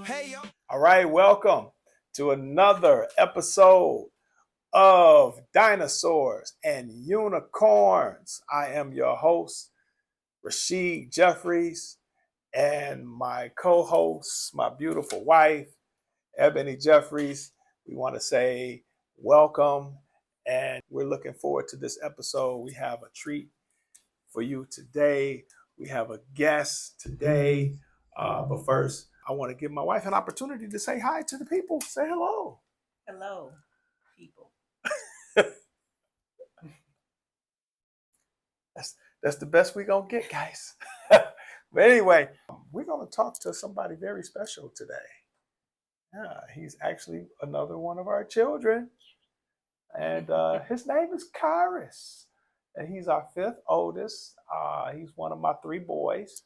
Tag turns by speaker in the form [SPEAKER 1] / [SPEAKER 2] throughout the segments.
[SPEAKER 1] Hey, yo. All right, welcome to another episode of Dinosaurs and Unicorns. I am your host, Rashid Jeffries, and my co-host, my beautiful wife, Ebony Jeffries. We want to say welcome, and we're looking forward to this episode. We have a treat for you today. We have a guest today. But first, I want to give my wife an opportunity to say hi to the people. Say hello.
[SPEAKER 2] Hello, people.
[SPEAKER 1] That's the best we're going to get, guys. But anyway, we're going to talk to somebody very special today. Yeah, he's actually another one of our children. And his name is Kyrus. And he's our fifth oldest. He's one of my three boys.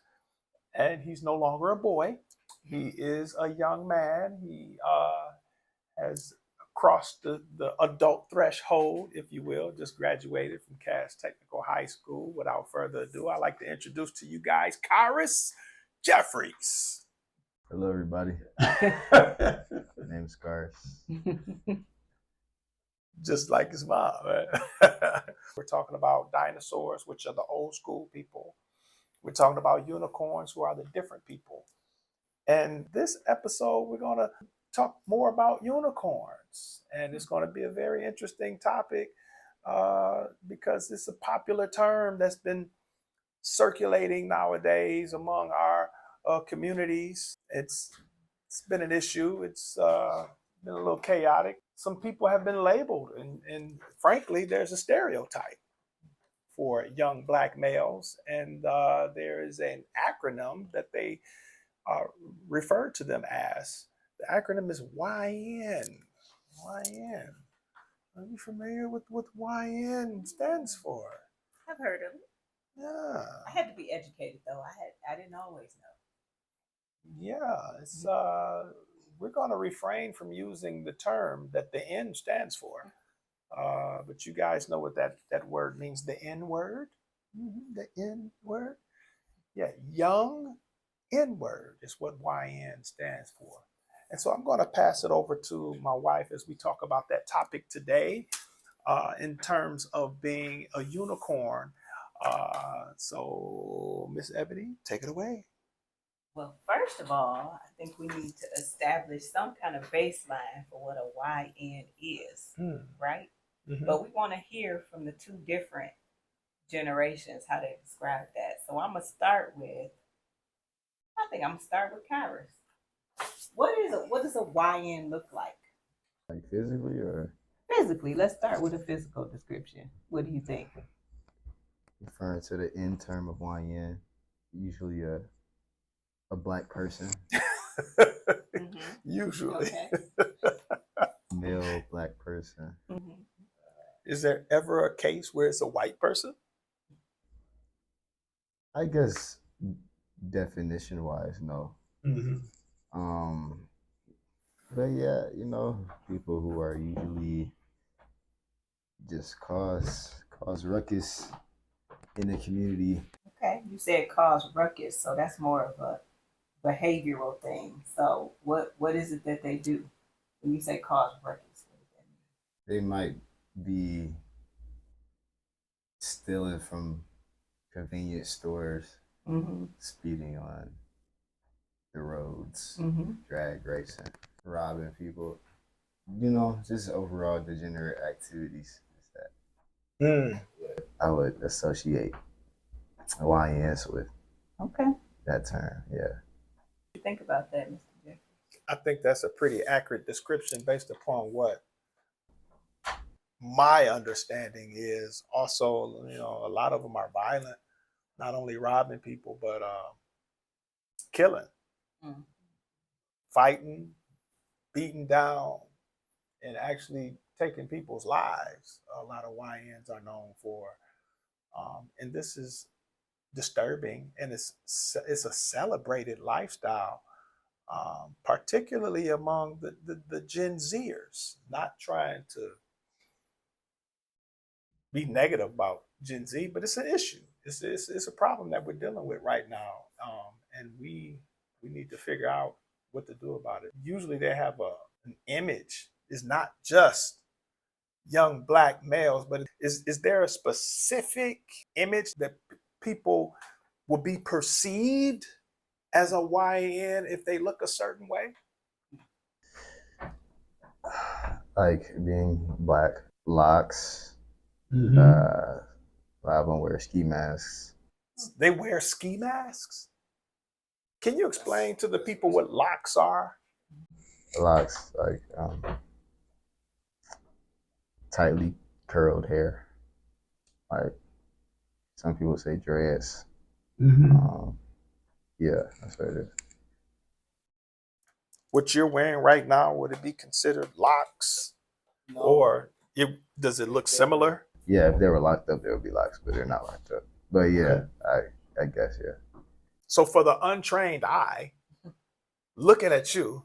[SPEAKER 1] And he's no longer a boy. He is a young man. He has crossed the adult threshold, if you will, just graduated from Cass Technical High School. Without further ado, I'd like to introduce to you guys Kyrus Jeffries.
[SPEAKER 3] Hello, everybody. My name is Kyrus.
[SPEAKER 1] Just like his mom, right? We're talking about dinosaurs, which are the old school people. We're talking about unicorns, who are the different people. And this episode, we're going to talk more about unicorns. And it's going to be a very interesting topic because it's a popular term that's been circulating nowadays among our communities. It's been an issue. It's been a little chaotic. Some people have been labeled, and frankly, there's a stereotype for young black males, and there is an acronym that they refer to them as. The acronym is YN. YN. Are you familiar with what YN stands for?
[SPEAKER 2] I've heard of it.
[SPEAKER 1] Yeah.
[SPEAKER 2] I had to be educated though. I didn't always know.
[SPEAKER 1] Yeah, it's we're going to refrain from using the term that the N stands for. But you guys know what that word means, the N word? Mm-hmm. The N word? Yeah, young N word is what YN stands for. And so I'm going to pass it over to my wife as we talk about that topic today in terms of being a unicorn. So, Miss Ebony, take it away.
[SPEAKER 2] Well, first of all, I think we need to establish some kind of baseline for what a YN is, right?
[SPEAKER 1] Mm-hmm.
[SPEAKER 2] But we want to hear from the two different generations how they describe that. So I'm going to start with, Kyrus. What does a YN look like?
[SPEAKER 3] Like physically or?
[SPEAKER 2] Physically, let's start with a physical description. What do you think?
[SPEAKER 3] Referring to the end term of YN, usually a black person.
[SPEAKER 1] Mm-hmm. Usually.
[SPEAKER 2] Okay.
[SPEAKER 3] Male black person.
[SPEAKER 2] Mm-hmm.
[SPEAKER 1] Is there ever a case where it's a white person?
[SPEAKER 3] I guess definition wise, no.
[SPEAKER 1] Mm-hmm.
[SPEAKER 3] But yeah, people who are usually just cause ruckus in the community.
[SPEAKER 2] Okay, you said cause ruckus, so that's more of a behavioral thing. So what is it that they do when you say cause ruckus? What does that
[SPEAKER 3] They
[SPEAKER 2] mean?
[SPEAKER 3] might be stealing from convenience stores, speeding on the roads, drag racing, robbing people, just overall degenerate activities. That I would associate YNs with.
[SPEAKER 2] Okay.
[SPEAKER 3] That term, yeah.
[SPEAKER 2] What do you think about that, Mr. Jeffries?
[SPEAKER 1] I think that's a pretty accurate description based upon what my understanding is. Also, a lot of them are violent, not only robbing people, but killing, fighting, beating down, and actually taking people's lives. A lot of YNs are known for. And this is disturbing, and it's a celebrated lifestyle, particularly among the Gen Zers. Not trying to be negative about Gen Z, but it's an issue. It's a problem that we're dealing with right now, and we need to figure out what to do about it. Usually they have an image. It's not just young black males, but is there a specific image that people will be perceived as a YN if they look a certain way?
[SPEAKER 3] Like being black, locks,
[SPEAKER 1] Mm-hmm.
[SPEAKER 3] a lot of them wear ski masks.
[SPEAKER 1] They wear ski masks? Can you explain to the people what locks are?
[SPEAKER 3] Locks, like tightly curled hair. Like some people say dreads.
[SPEAKER 1] Mm-hmm.
[SPEAKER 3] Yeah, that's what it is.
[SPEAKER 1] What you're wearing right now, would it be considered locks? No. Or does it look similar?
[SPEAKER 3] Yeah, if they were locked up, they would be locks, but they're not locked up. But yeah, okay. I guess, yeah.
[SPEAKER 1] So for the untrained eye, looking at you,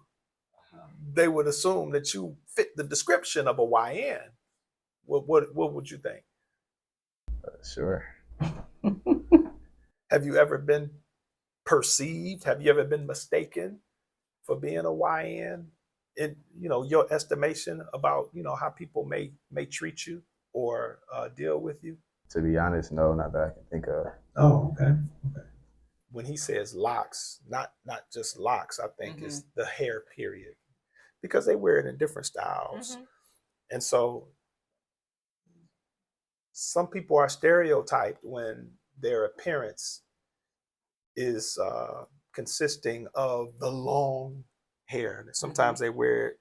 [SPEAKER 1] they would assume that you fit the description of a YN. What would you think?
[SPEAKER 3] Sure.
[SPEAKER 1] Have you ever been perceived? Have you ever been mistaken for being a YN? In your estimation about how people may treat you or deal with you?
[SPEAKER 3] To be honest, no, not that I can think of.
[SPEAKER 1] Oh, okay. When he says locks, not just locks, I think it's the hair period, because they wear it in different styles. And so some people are stereotyped when their appearance is consisting of the long hair. Sometimes they wear it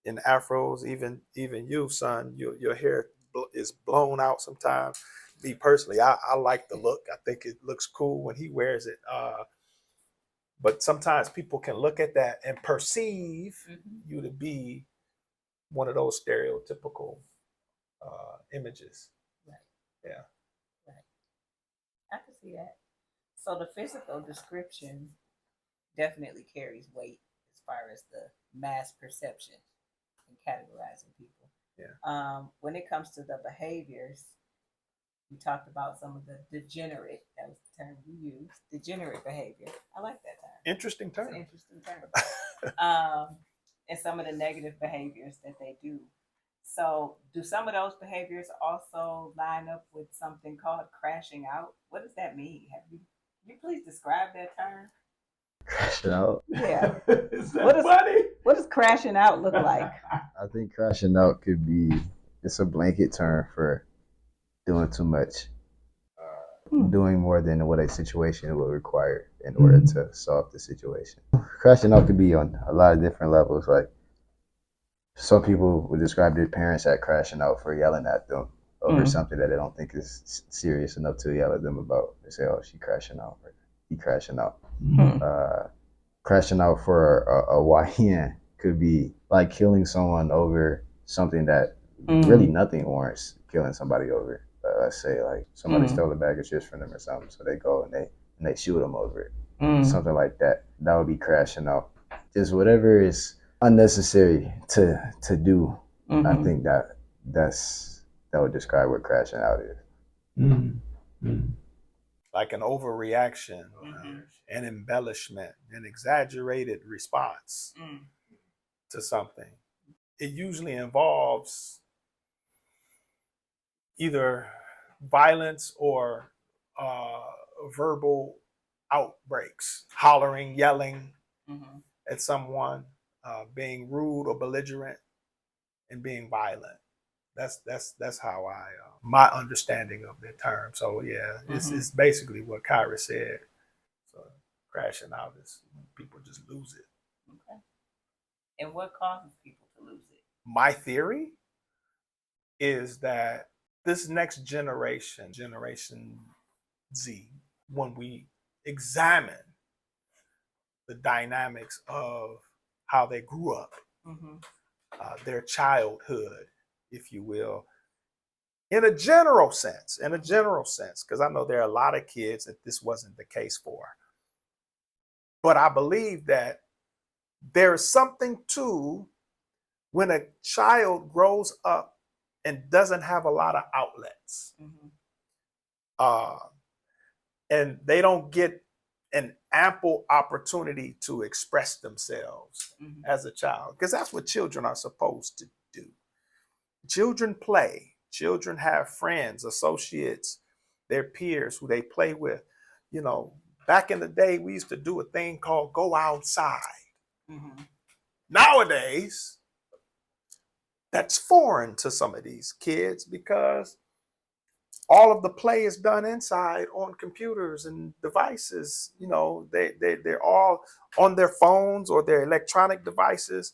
[SPEAKER 1] in afros. Even you, son, your hair is blown out sometimes. Me personally, I like the look. I think it looks cool when he wears it. But sometimes people can look at that and perceive you to be one of those stereotypical images.
[SPEAKER 2] Right.
[SPEAKER 1] Yeah.
[SPEAKER 2] Right. I can see that. So the physical description definitely carries weight as far as the mass perception and categorizing people.
[SPEAKER 1] Yeah.
[SPEAKER 2] When it comes to the behaviors, we talked about some of the degenerate, that was the term you used, degenerate behavior. I like that term.
[SPEAKER 1] Interesting term.
[SPEAKER 2] It's an interesting term. And some of the negative behaviors that they do. So do some of those behaviors also line up with something called crashing out? What does that mean? Can you please describe that term?
[SPEAKER 3] Crashing out?
[SPEAKER 2] Yeah.
[SPEAKER 1] Is that funny?
[SPEAKER 2] What does crashing out look like?
[SPEAKER 3] I think crashing out could be, it's a blanket term for doing too much. Doing more than what a situation would require in order to solve the situation. Crashing out could be on a lot of different levels. Like some people would describe their parents as crashing out for yelling at them over something that they don't think is serious enough to yell at them about. They say, "Oh, she crashing out," or "He crashing out." Crashing out for a YN could be like killing someone over something that really nothing warrants killing somebody over. Let's say like somebody stole a bag of chips from them or something, so they go and they shoot them over it. Something like that. That would be crashing out. Just whatever is unnecessary to do. I think that would describe what crashing out is.
[SPEAKER 1] Like an overreaction, an embellishment, an exaggerated response to something. It usually involves either violence or verbal outbreaks, hollering, yelling at someone, being rude or belligerent, and being violent. That's how my understanding of the term. So yeah, it's basically what Kyra said. So crashing out is when people just lose it.
[SPEAKER 2] Okay. And what causes people to lose it?
[SPEAKER 1] My theory is that this next generation, Generation Z, when we examine the dynamics of how they grew up, their childhood, if you will, in a general sense, because I know there are a lot of kids that this wasn't the case for. But I believe that there's something to when a child grows up and doesn't have a lot of outlets, and they don't get an ample opportunity to express themselves
[SPEAKER 2] Mhm.
[SPEAKER 1] as a child, because that's what children are supposed to do. Children play. Children have friends, associates, their peers who they play with. You know, back in the day, we used to do a thing called go outside.
[SPEAKER 2] Mhm.
[SPEAKER 1] Nowadays, that's foreign to some of these kids because all of the play is done inside on computers and devices. You know, they're all on their phones or their electronic devices.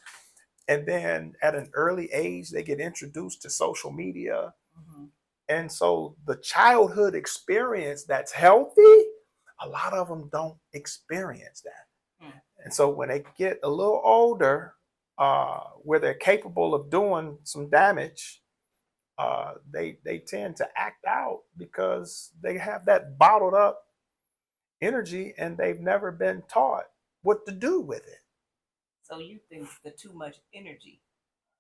[SPEAKER 1] And then at an early age, they get introduced to social media.
[SPEAKER 2] Mhm.
[SPEAKER 1] And so the childhood experience that's healthy, a lot of them don't experience that.
[SPEAKER 2] Mm.
[SPEAKER 1] And so when they get a little older, where they're capable of doing some damage, they tend to act out because they have that bottled up energy and they've never been taught what to do with it.
[SPEAKER 2] So you think the too much energy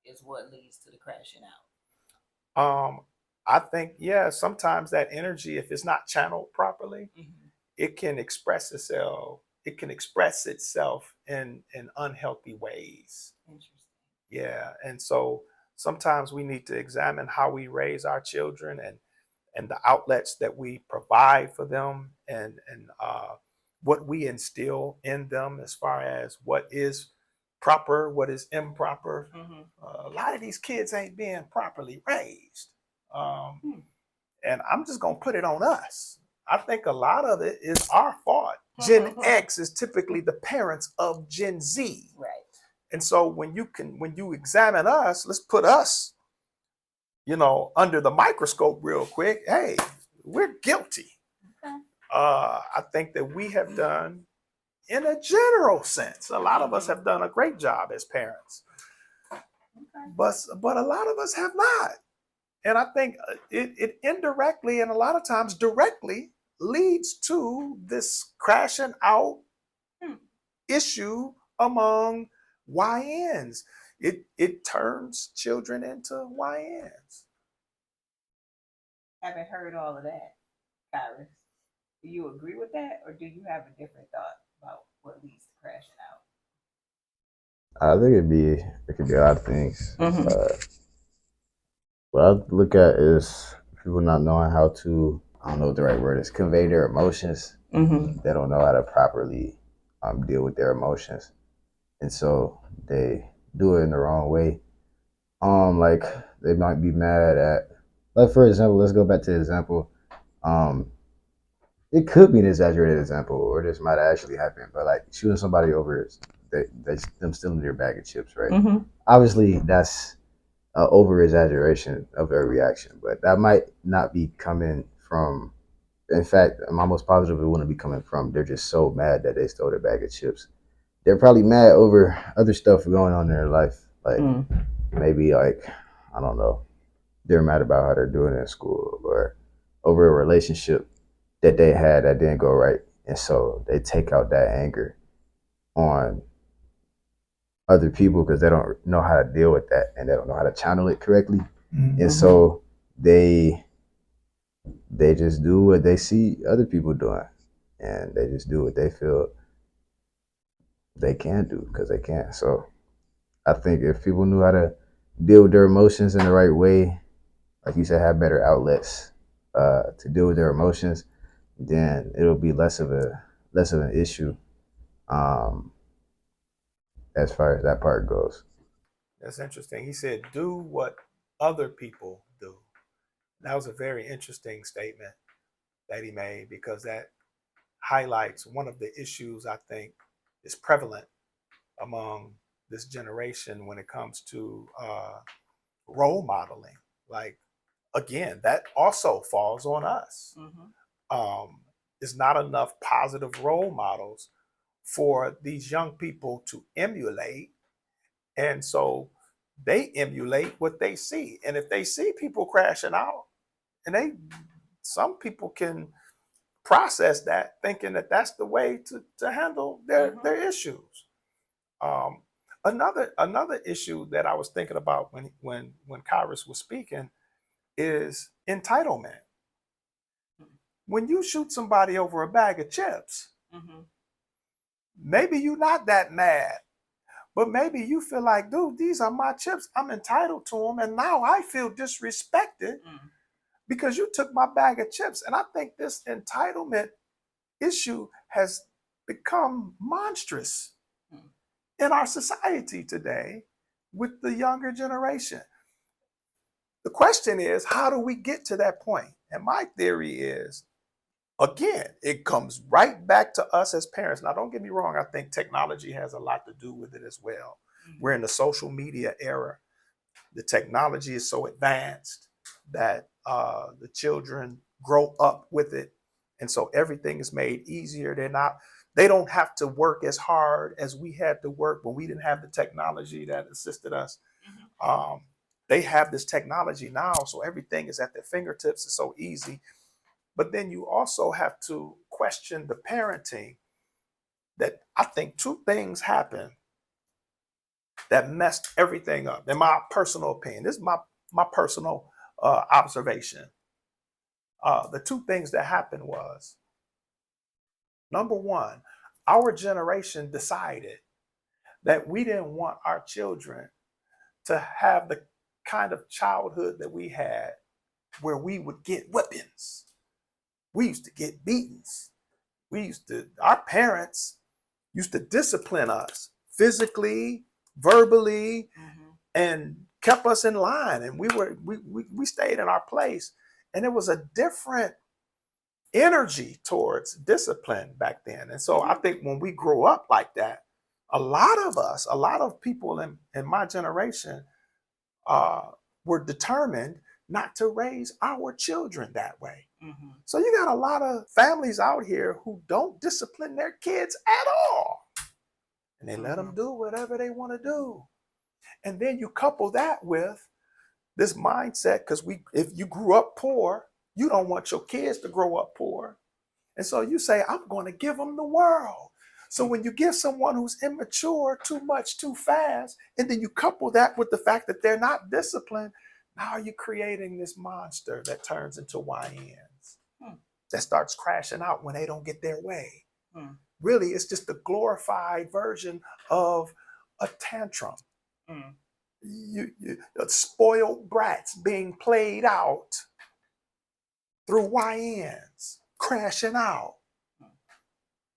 [SPEAKER 2] is what leads to the crashing out?
[SPEAKER 1] Um, I think, yeah, sometimes that energy, if it's not channeled properly,
[SPEAKER 2] Mhm.
[SPEAKER 1] it can express itself. It can express itself in unhealthy ways.
[SPEAKER 2] Interesting.
[SPEAKER 1] Yeah, and so sometimes we need to examine how we raise our children and the outlets that we provide for them and what we instill in them as far as what is proper, what is improper.
[SPEAKER 2] Mhm.
[SPEAKER 1] A lot of these kids ain't being properly raised. Um,
[SPEAKER 2] Hmm.
[SPEAKER 1] and I'm just going to put it on us. I think a lot of it is our fault. Gen X is typically the parents of Gen Z.
[SPEAKER 2] Right.
[SPEAKER 1] And so when you examine us, let's put us, under the microscope real quick. Hey, we're guilty.
[SPEAKER 2] Okay.
[SPEAKER 1] I think that we have done, in a general sense, a lot of us have done a great job as parents,
[SPEAKER 2] Okay.
[SPEAKER 1] but a lot of us have not. And I think it indirectly and a lot of times directly leads to this crashing out
[SPEAKER 2] Hmm.
[SPEAKER 1] issue among YNs. It turns children into YNs.
[SPEAKER 2] Haven't heard all of that, Kyrus. Do you agree with that, or do you have a different thought about what leads to crashing out?
[SPEAKER 3] I think it could be a lot of things.
[SPEAKER 2] Mm-hmm.
[SPEAKER 3] What I look at is people not knowing how to, I don't know what the right word is, convey their emotions.
[SPEAKER 2] Mm-hmm.
[SPEAKER 3] They don't know how to properly deal with their emotions, and so they do it in the wrong way. Like they might be mad at, like for example, let's go back to the example. Um, it could be an exaggerated example, or this might actually happen, but like shooting somebody over, them stealing their bag of chips, right?
[SPEAKER 2] Mm-hmm.
[SPEAKER 3] Obviously, that's an over exaggeration of their reaction, but that might not be coming from. In fact, I'm almost positive it wouldn't be coming from. They're just so mad that they stole their bag of chips. They're probably mad over other stuff going on in their life, like maybe like I don't know, they're mad about how they're doing in school or over a relationship that they had that didn't go right, and so they take out that anger on other people because they don't know how to deal with that and they don't know how to channel it correctly.
[SPEAKER 1] Mm-hmm.
[SPEAKER 3] And so they just do what they see other people doing, and they just do what they feel they can do because they can. So I think if people knew how to deal with their emotions in the right way, like you said, have better outlets to deal with their emotions, then it'll be less of an issue um, as far as that part goes.
[SPEAKER 1] That's interesting. He said, "Do what other people do." That was a very interesting statement that he made because that highlights one of the issues I think is prevalent among this generation when it comes to role modeling. Like, again, that also falls on us.
[SPEAKER 2] Mm-hmm.
[SPEAKER 1] There's not enough positive role models for these young people to emulate. And so they emulate what they see. And if they see people crashing out, and some people can process that thinking that that's the way to handle their issues. Um, another issue that I was thinking about when Kyrus was speaking is entitlement. When you shoot somebody over a bag of chips,
[SPEAKER 2] Mm-hmm.
[SPEAKER 1] Maybe you're not that mad, but maybe you feel like, dude, these are my chips. I'm entitled to them. And now I feel disrespected because you took my bag of chips. And I think this entitlement issue has become monstrous in our society today with the younger generation. The question is, how do we get to that point? And my theory is, again, it comes right back to us as parents. Now, don't get me wrong, I think technology has a lot to do with it as well. We're in the social media era. The technology is so advanced that the children grow up with it. And so everything is made easier. They don't have to work as hard as we had to work when we didn't have the technology that assisted us. They have this technology now, so everything is at their fingertips. It's so easy. But then you also have to question the parenting. That I think two things happen that messed everything up. In my personal opinion, this is my personal observation. The two things that happened was, number one, our generation decided that we didn't want our children to have the kind of childhood that we had, where we would get whippings. We used to get beatings. Our parents used to discipline us physically, verbally, and kept us in line. And we stayed in our place. And it was a different energy towards discipline back then. And so I think when we grow up like that, a lot of people in my generation were determined not to raise our children that way. So you got a lot of families out here who don't discipline their kids at all. And they let them do whatever they want to do. And then you couple that with this mindset, because if you grew up poor, you don't want your kids to grow up poor. And so you say, I'm going to give them the world. So when you give someone who's immature too much too fast, and then you couple that with the fact that they're not disciplined, now you're creating this monster that turns into YNs that starts crashing out when they don't get their way. Really, it's just the glorified version of a tantrum. You spoiled brats being played out through YNs crashing out.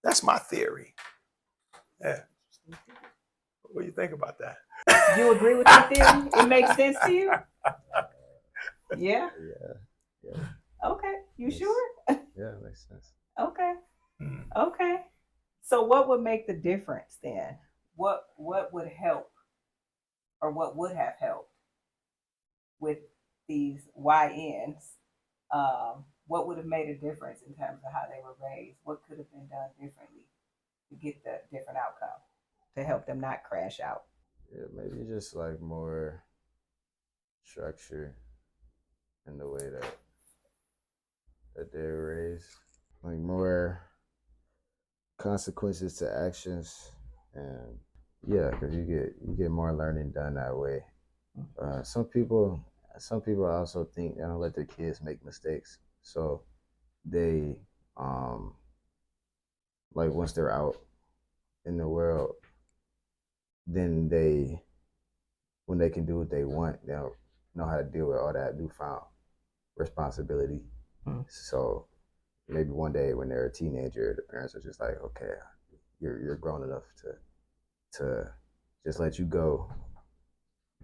[SPEAKER 1] That's my theory. Yeah. What do you think about that?
[SPEAKER 2] You agree with that theory? It makes sense to you? Yeah.
[SPEAKER 3] Yeah.
[SPEAKER 2] Okay. You sure?
[SPEAKER 3] Yeah, it makes sense.
[SPEAKER 2] Okay. Okay. So what would make the difference then? What would help, or what would have helped with these YNs? What would have made a difference in terms of how they were raised? What could have been done differently to get the different outcome to help them not crash out?
[SPEAKER 3] Yeah, maybe just like more structure in the way that they're raised, like more consequences to actions, and yeah, because you get more learning done that way. Some people also think they don't let their kids make mistakes, so they like once they're out in the world, then when they can do what they want, they don't know how to deal with all that newfound responsibility. So maybe one day when they're a teenager, the parents are just like, okay, you're grown enough to just let you go.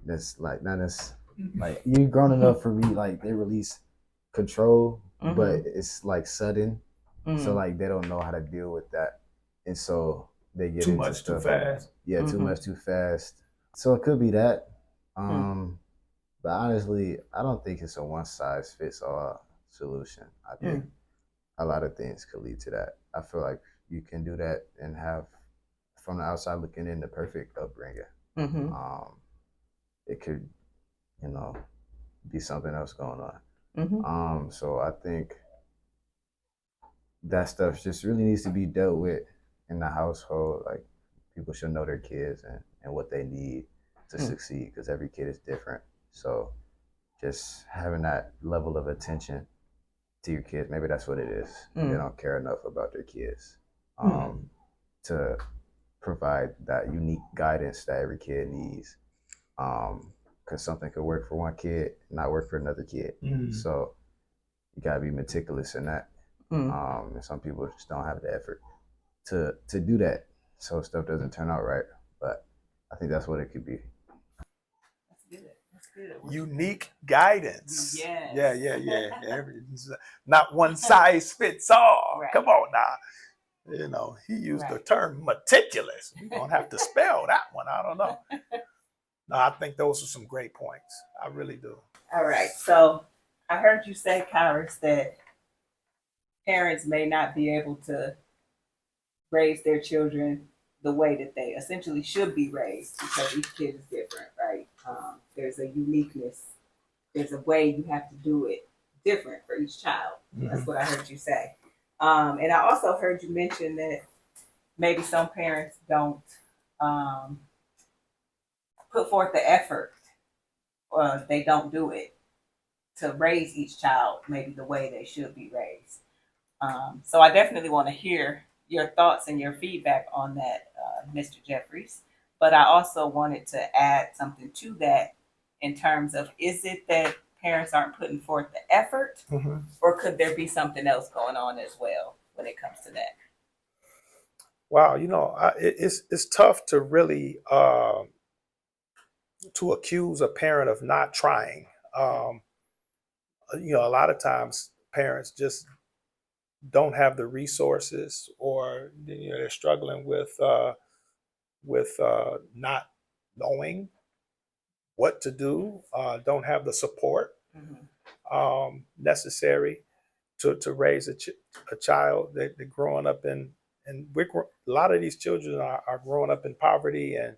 [SPEAKER 3] That's like not as like you're grown enough for me. Like they release control, but it's like sudden. So like they don't know how to deal with that, and so they get
[SPEAKER 1] too
[SPEAKER 3] into
[SPEAKER 1] much
[SPEAKER 3] stuff.
[SPEAKER 1] Too fast.
[SPEAKER 3] Yeah, too much too fast. So it could be that. But honestly, I don't think it's a one size fits all solution. I think a lot of things could lead to that. I feel like you can do that and have, from the outside looking in, the perfect upbringing. It could, be something else going on. So I think that stuff just really needs to be dealt with in the household. Like people should know their kids and what they need to succeed, because every kid is different. So just having that level of attention to your kids, maybe that's what it is. They don't care enough about their kids to provide that unique guidance that every kid needs. Because something could work for one kid, not work for another kid. So you gotta be meticulous in that. And some people just don't have the effort to do that, so stuff doesn't turn out right. But I think that's what it could be.
[SPEAKER 2] That's good. That's good.
[SPEAKER 1] Unique guidance.
[SPEAKER 2] Yes.
[SPEAKER 1] Yeah. Not one size fits all.
[SPEAKER 2] Right.
[SPEAKER 1] Come on now. He used the term meticulous. You're going to have to spell that one. I don't know. No, I think those are some great points. I really do.
[SPEAKER 2] All right. So I heard you say, Kyrus, that parents may not be able to raise their children the way that they essentially should be raised because each kid is different, right? There's a uniqueness. There's a way you have to do it different for each child. That's what I heard you say. And I also heard you mention that maybe some parents don't put forth the effort or they don't do it to raise each child maybe the way they should be raised. So I definitely want to hear your thoughts and your feedback on that, Mr. Jeffries. But I also wanted to add something to that in terms of, is it that parents aren't putting forth the effort, or could there be something else going on as well when it comes to that?
[SPEAKER 1] Wow, it's tough to really to accuse a parent of not trying. A lot of times parents just don't have the resources, or they're struggling with not knowing what to do, don't have the support necessary to raise a child. They're growing up and a lot of these children are growing up in poverty, and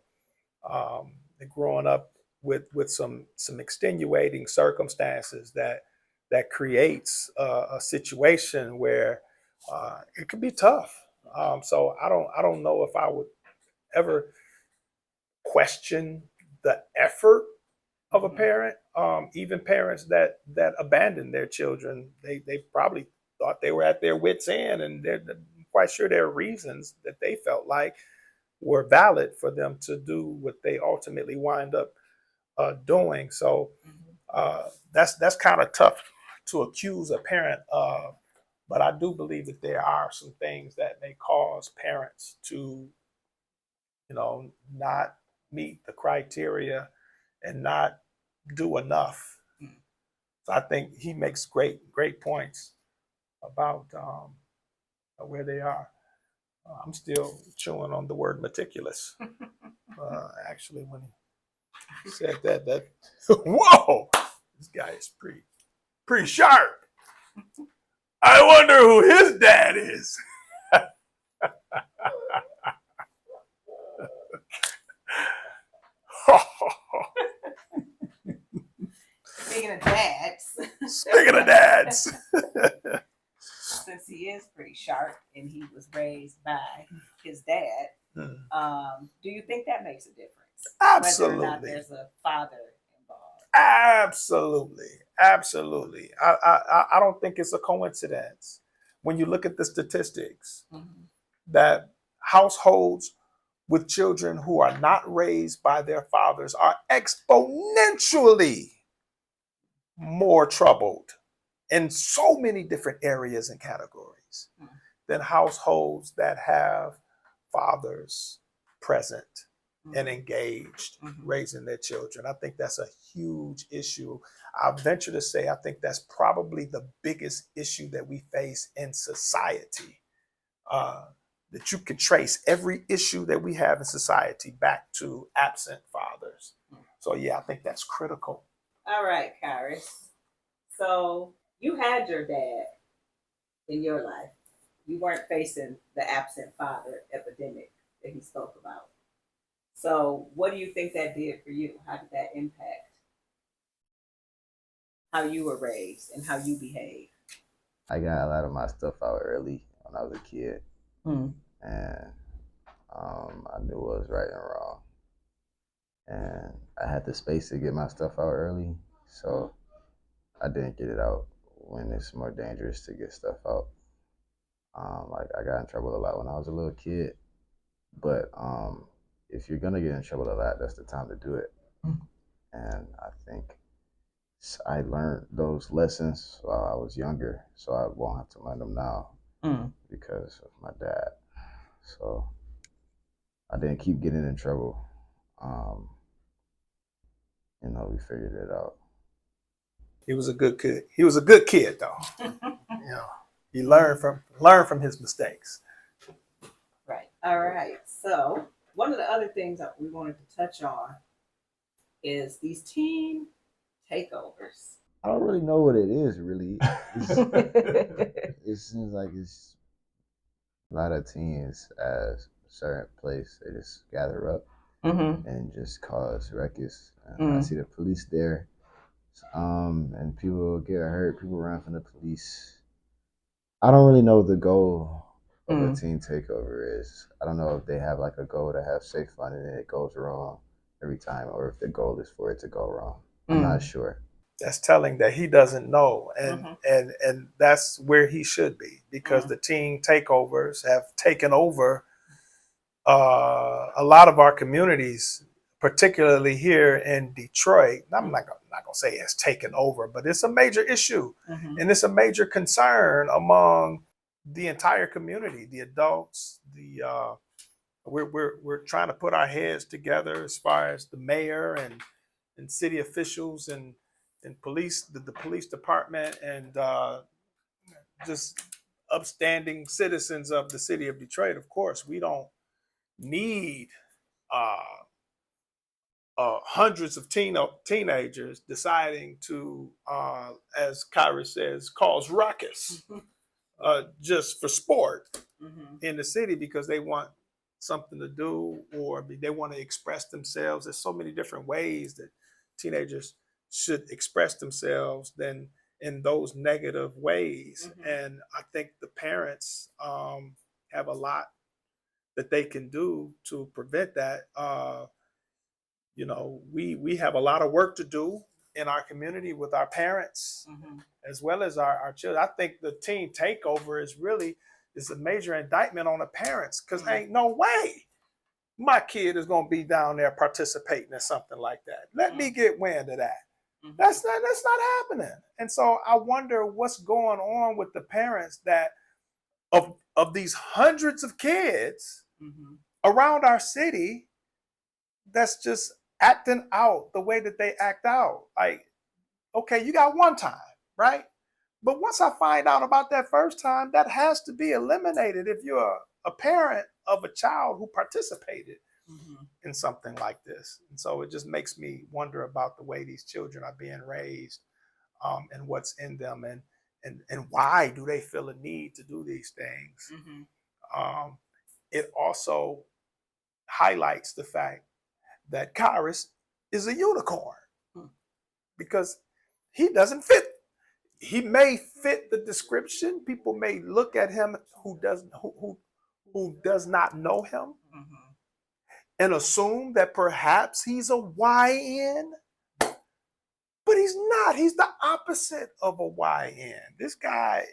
[SPEAKER 1] they're growing up with some extenuating circumstances that creates a situation where it could be tough. So I don't know if I would ever question the effort of a parent. Even parents that abandon their children, they probably thought they were at their wits' end, and I'm quite sure there are reasons that they felt like were valid for them to do what they ultimately wind up doing. So that's kind of tough to accuse a parent of. But I do believe that there are some things that may cause parents to, not meet the criteria and not do enough. So I think he makes great points about where they are. I'm still chewing on the word meticulous. Actually, when he said that whoa, this guy is pretty sharp. I wonder who his dad is.
[SPEAKER 2] Speaking of dads.
[SPEAKER 1] Speaking of dads.
[SPEAKER 2] Since he is pretty sharp and he was raised by his dad, do you think that makes a difference?
[SPEAKER 1] Absolutely.
[SPEAKER 2] Whether or not there's a father involved.
[SPEAKER 1] Absolutely. I don't think it's a coincidence when you look at the statistics that households with children who are not raised by their fathers are exponentially more troubled in so many different areas and categories than households that have fathers present and engaged raising their children. I think that's a huge issue. I venture to say I think that's probably the biggest issue that we face in society. That you can trace every issue that we have in society back to absent fathers. So yeah, I think that's critical.
[SPEAKER 2] All right, Kyrus. So you had your dad in your life. You weren't facing the absent father epidemic that he spoke about. So what do you think that did for you? How did that impact how you were raised and how you behave?
[SPEAKER 3] I got a lot of my stuff out early when I was a kid, and I knew what was right and wrong, and I had the space to get my stuff out early, so I didn't get it out when it's more dangerous to get stuff out. Like I got in trouble a lot when I was a little kid, But if you're gonna get in trouble a lot, that's the time to do it. And I think I learned those lessons while I was younger, so I won't have to learn them now because of my dad. So I didn't keep getting in trouble. Um, we figured it out.
[SPEAKER 1] He was a good kid. He was a good kid, though. He learned from his mistakes.
[SPEAKER 2] Right. All right. So one of the other things that we wanted to touch on is these teen takeovers.
[SPEAKER 3] I don't really know what it is. Really, it seems like it's a lot of teens at a certain place. They just gather up and just cause ruckus. And I see the police there, and people get hurt. People run from the police. I don't really know what the goal of a teen takeover is. I don't know if they have like a goal to have safe fun and it goes wrong every time, or if the goal is for it to go wrong. I'm not sure.
[SPEAKER 1] That's telling that he doesn't know, and that's where he should be, because the teen takeovers have taken over a lot of our communities, particularly here in Detroit. I'm not gonna say it's taken over, but it's a major issue, and it's a major concern among the entire community, the adults. We're trying to put our heads together as far as the mayor and city officials and police, the police department, and just upstanding citizens of the city of Detroit. Of course, we don't need uh, hundreds of teenagers deciding to, as Kyra says, cause ruckus just for sport in the city because they want something to do, or they want to express themselves. There's so many different ways that teenagers should express themselves than in those negative ways. And I think the parents have a lot that they can do to prevent that. We have a lot of work to do in our community with our parents as well as our children. I think the teen takeover is a major indictment on the parents, because ain't no way my kid is going to be down there participating in something like that. Let me get wind of that. That's not happening. And so I wonder what's going on with the parents that of these hundreds of kids around our city that's just acting out the way that they act out. Like, okay, you got one time, right? But once I find out about that first time, that has to be eliminated if you're a parent of a child who participated in something like this. And so it just makes me wonder about the way these children are being raised, and what's in them, and why do they feel a need to do these things. It also highlights the fact that Kyrus is a unicorn, because he doesn't fit. He may fit the description. People may look at him who does not know him and assume that perhaps he's a YN, but he's not. He's the opposite of a YN. This guy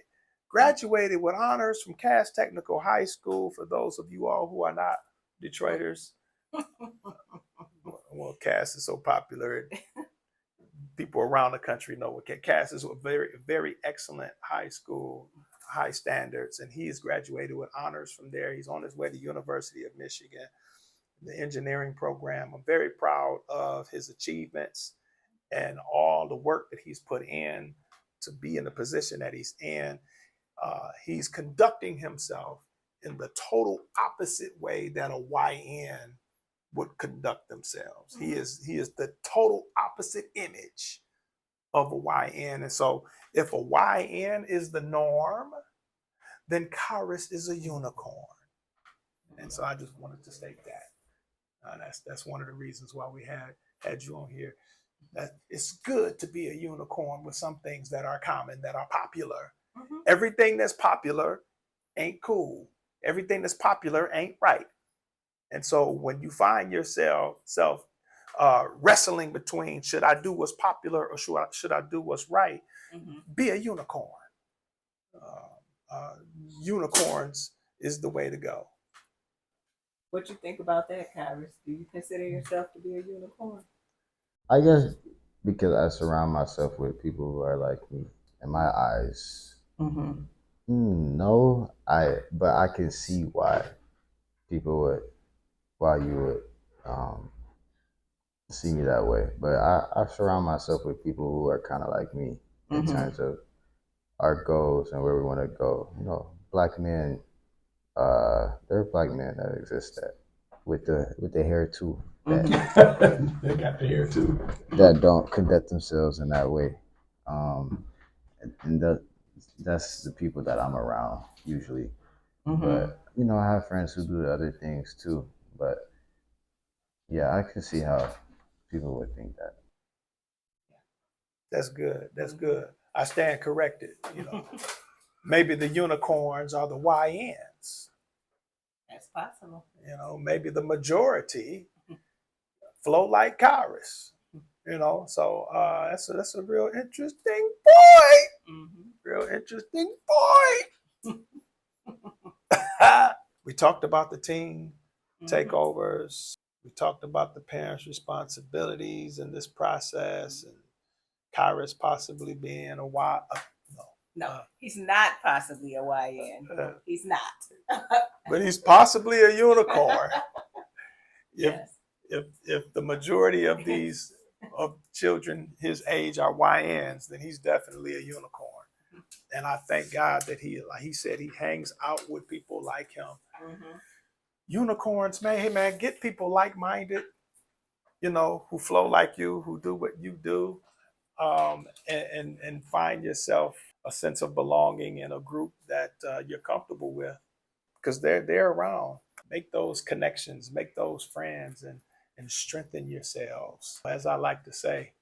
[SPEAKER 1] graduated with honors from Cass Technical High School. For those of you all who are not Detroiters, well, Cass is so popular, people around the country know what Cass is. A very, very excellent high school, high standards, and he's graduated with honors from there. He's on his way to University of Michigan, the engineering program. I'm very proud of his achievements and all the work that he's put in to be in the position that he's in. He's conducting himself in the total opposite way that a YN would conduct themselves. He is the total opposite image of a YN. And so if a YN is the norm, then Kyrus is a unicorn. And so I just wanted to state that. That's one of the reasons why we had you on here. That it's good to be a unicorn with some things that are common, that are popular. Everything that's popular ain't cool. Everything that's popular ain't right. And so when you find yourself wrestling between, should I do what's popular or should I do what's right, be a unicorn. Unicorns is the way to go.
[SPEAKER 2] What you think about that, Kyrus? Do you consider yourself to be a unicorn?
[SPEAKER 3] I guess because I surround myself with people who are like me. In my eyes,
[SPEAKER 2] Mm-hmm.
[SPEAKER 3] no, but I can see people would, why you would see me that way. But I surround myself with people who are kind of like me in terms of our goals and where we want to go. You know, black men. There are black men that exist that with the hair too. That
[SPEAKER 1] They got the hair too.
[SPEAKER 3] that don't conduct themselves in that way. And that's the people that I'm around usually. But you know, I have friends who do other things too. But yeah, I can see how people would think that.
[SPEAKER 1] That's good. That's good. I stand corrected. You know, maybe the unicorns are the YNs.
[SPEAKER 2] That's possible.
[SPEAKER 1] You know, maybe the majority flow like Kyrus. You know, so that's a real interesting point. Real interesting point. We talked about the team takeovers. We talked about the parents' responsibilities in this process, and Kyrus possibly being a Y.
[SPEAKER 2] No, he's not possibly a YN. He's not.
[SPEAKER 1] But he's possibly a unicorn.
[SPEAKER 2] Yes.
[SPEAKER 1] If the majority of these of children his age are YNs, then he's definitely a unicorn. And I thank God that like he said, he hangs out with people like him. Unicorns, man, hey man, get people like-minded, you know, who flow like you, who do what you do, and find yourself a sense of belonging in a group that you're comfortable with, because they're around. Make those connections, make those friends, and strengthen yourselves. As I like to say,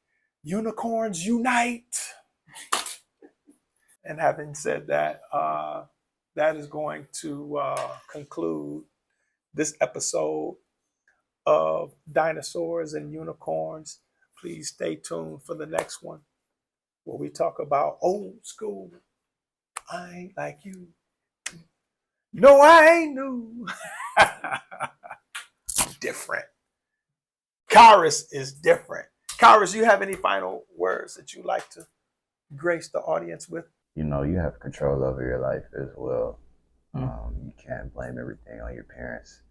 [SPEAKER 1] unicorns unite. And having said that, that is going to conclude this episode of Dinosaurs and Unicorns. Please stay tuned for the next one, where we talk about old school. I ain't like you. No, I ain't new. Different. Kyrus is different. Kyrus, you have any final words that you like to grace the audience with?
[SPEAKER 3] You know, you have control over your life as well. You can't blame everything on your parents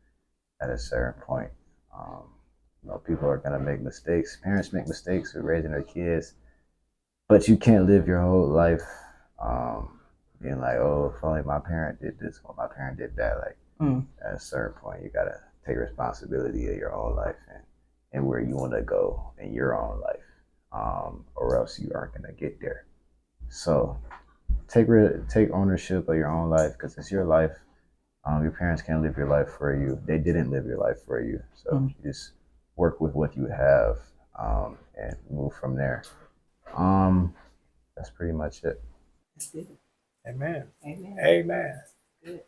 [SPEAKER 3] at a certain point. You know, people are gonna make mistakes. Parents make mistakes with raising their kids, but you can't live your whole life being like, oh, if only my parent did this or my parent did that. Like at a certain point, you gotta take responsibility of your own life and where you want to go in your own life, or else you aren't gonna get there. So take ownership of your own life, because it's your life. Your parents can't live your life for you. They didn't live your life for you. So you just work with what you have and move from there. That's pretty much it.
[SPEAKER 2] That's good.
[SPEAKER 1] Amen.
[SPEAKER 2] Amen.
[SPEAKER 1] Amen.
[SPEAKER 2] Good.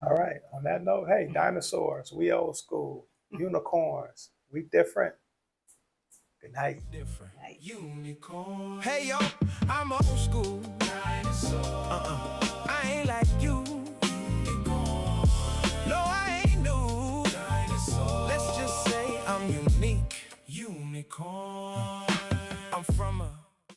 [SPEAKER 1] All right. On that note, hey, dinosaurs, we old school. Unicorns, we different. Good night.
[SPEAKER 4] Different. Unicorn. Hey yo, I'm old school. Dinosaur. I ain't like you. Unicorn. No, I ain't new. Dinosaur. Let's just say I'm unique. Unicorn. I'm from a